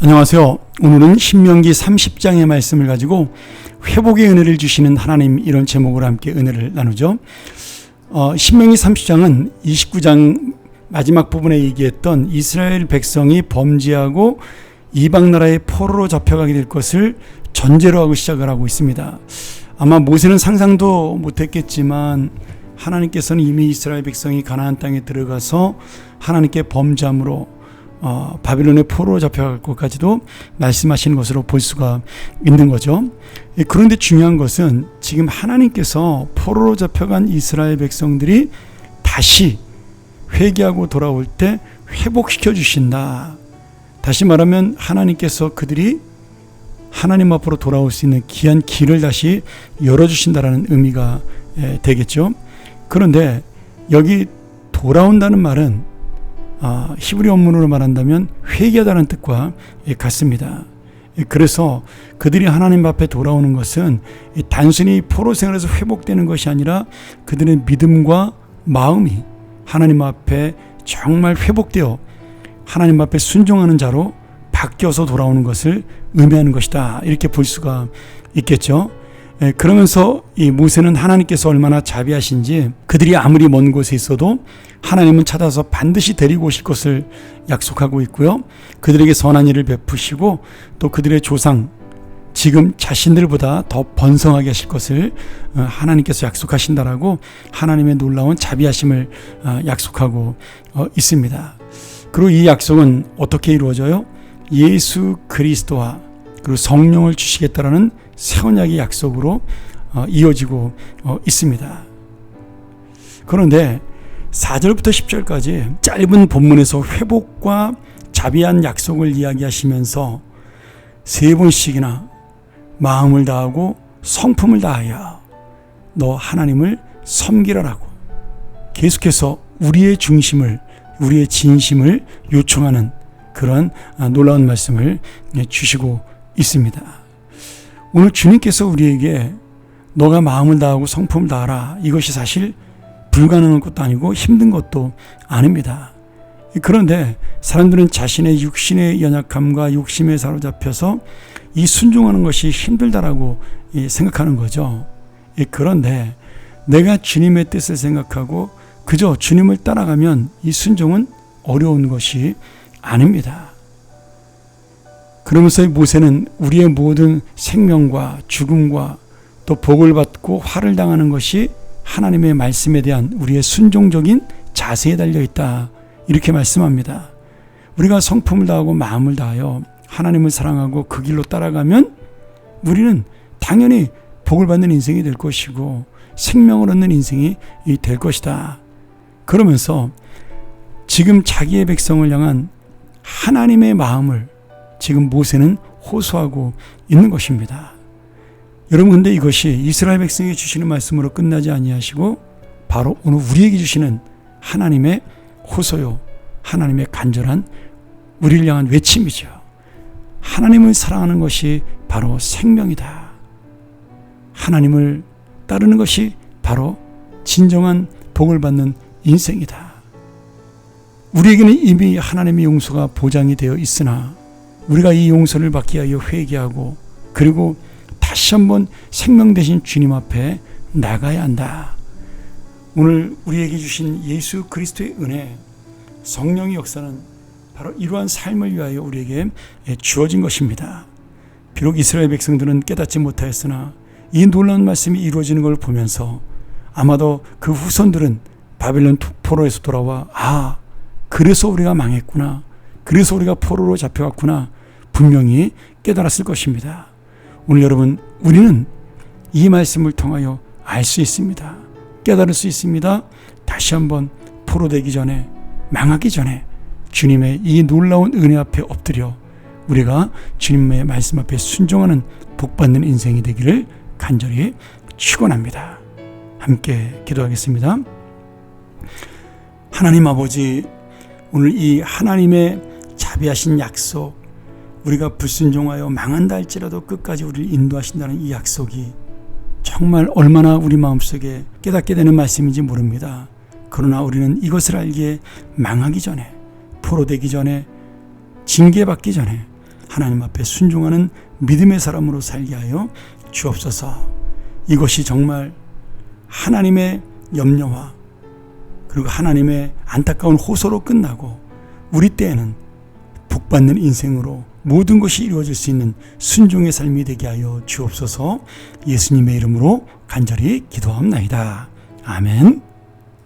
안녕하세요. 오늘은 신명기 30장의 말씀을 가지고 회복의 은혜를 주시는 하나님, 이런 제목으로 함께 은혜를 나누죠. 신명기 30장은 29장 마지막 부분에 얘기했던 이스라엘 백성이 범죄하고 이방 나라의 포로로 잡혀가게 될 것을 전제로 하고 시작을 하고 있습니다. 아마 모세는 상상도 못했겠지만 하나님께서는 이미 이스라엘 백성이 가나안 땅에 들어가서 하나님께 범죄함으로 바빌론의 포로로 잡혀갈 것까지도 말씀하시는 것으로 볼 수가 있는 거죠. 그런데 중요한 것은 지금 하나님께서 포로로 잡혀간 이스라엘 백성들이 다시 회개하고 돌아올 때 회복시켜 주신다. 다시 말하면 하나님께서 그들이 하나님 앞으로 돌아올 수 있는 귀한 길을 다시 열어주신다라는 의미가 되겠죠. 그런데 여기 돌아온다는 말은 히브리 원문으로 말한다면 회개하다는 뜻과 같습니다. 그래서 그들이 하나님 앞에 돌아오는 것은 단순히 포로 생활에서 회복되는 것이 아니라 그들의 믿음과 마음이 하나님 앞에 정말 회복되어 하나님 앞에 순종하는 자로 바뀌어서 돌아오는 것을 의미하는 것이다, 이렇게 볼 수가 있겠죠. 그러면서 이 모세는 하나님께서 얼마나 자비하신지 그들이 아무리 먼 곳에 있어도 하나님은 찾아서 반드시 데리고 오실 것을 약속하고 있고요. 그들에게 선한 일을 베푸시고 또 그들의 조상, 지금 자신들보다 더 번성하게 하실 것을 하나님께서 약속하신다라고 하나님의 놀라운 자비하심을 약속하고 있습니다. 그리고 이 약속은 어떻게 이루어져요? 예수 그리스도와 그리고 성령을 주시겠다라는 새 언약의 약속으로 이어지고 있습니다. 그런데 4절부터 10절까지 짧은 본문에서 회복과 자비한 약속을 이야기하시면서 세 번씩이나 마음을 다하고 성품을 다하여 너 하나님을 섬기라라고 계속해서 우리의 중심을, 우리의 진심을 요청하는 그런 놀라운 말씀을 주시고 있습니다. 오늘 주님께서 우리에게 너가 마음을 다하고 성품을 다하라, 이것이 사실 불가능한 것도 아니고 힘든 것도 아닙니다. 그런데 사람들은 자신의 육신의 연약함과 욕심에 사로잡혀서 이 순종하는 것이 힘들다라고 생각하는 거죠. 그런데 내가 주님의 뜻을 생각하고 그저 주님을 따라가면 이 순종은 어려운 것이 아닙니다. 그러면서 모세는 우리의 모든 생명과 죽음과 또 복을 받고 화를 당하는 것이 하나님의 말씀에 대한 우리의 순종적인 자세에 달려있다, 이렇게 말씀합니다. 우리가 성품을 다하고 마음을 다하여 하나님을 사랑하고 그 길로 따라가면 우리는 당연히 복을 받는 인생이 될 것이고 생명을 얻는 인생이 될 것이다. 그러면서 지금 자기의 백성을 향한 하나님의 마음을 지금 모세는 호소하고 있는 것입니다. 여러분, 근데 이것이 이스라엘 백성에게 주시는 말씀으로 끝나지 아니하시고 바로 오늘 우리에게 주시는 하나님의 호소요, 하나님의 간절한 우리를 향한 외침이죠. 하나님을 사랑하는 것이 바로 생명이다. 하나님을 따르는 것이 바로 진정한 복을 받는 인생이다. 우리에게는 이미 하나님의 용서가 보장이 되어 있으나 우리가 이 용서를 받기 위하여 회개하고 그리고 다시 한번 생명 되신 주님 앞에 나가야 한다. 오늘 우리에게 주신 예수 그리스도의 은혜, 성령의 역사는 바로 이러한 삶을 위하여 우리에게 주어진 것입니다. 비록 이스라엘 백성들은 깨닫지 못하였으나 이 놀라운 말씀이 이루어지는 걸 보면서 아마도 그 후손들은 바빌론 포로에서 돌아와 그래서 우리가 망했구나, 그래서 우리가 포로로 잡혀갔구나 분명히 깨달았을 것입니다. 오늘 여러분, 우리는 이 말씀을 통하여 알 수 있습니다. 깨달을 수 있습니다. 다시 한번 포로되기 전에, 망하기 전에 주님의 이 놀라운 은혜 앞에 엎드려 우리가 주님의 말씀 앞에 순종하는 복받는 인생이 되기를 간절히 축원합니다. 함께 기도하겠습니다. 하나님 아버지, 오늘 이 하나님의 자비하신 약속, 우리가 불순종하여 망한다 할지라도 끝까지 우리를 인도하신다는 이 약속이 정말 얼마나 우리 마음속에 깨닫게 되는 말씀인지 모릅니다. 그러나 우리는 이것을 알기에 망하기 전에, 포로되기 전에, 징계받기 전에 하나님 앞에 순종하는 믿음의 사람으로 살게 하여 주옵소서. 이것이 정말 하나님의 염려와 그리고 하나님의 안타까운 호소로 끝나고 우리 때에는 복받는 인생으로 모든 것이 이루어질 수 있는 순종의 삶이 되게 하여 주옵소서. 예수님의 이름으로 간절히 기도합나이다. 아멘.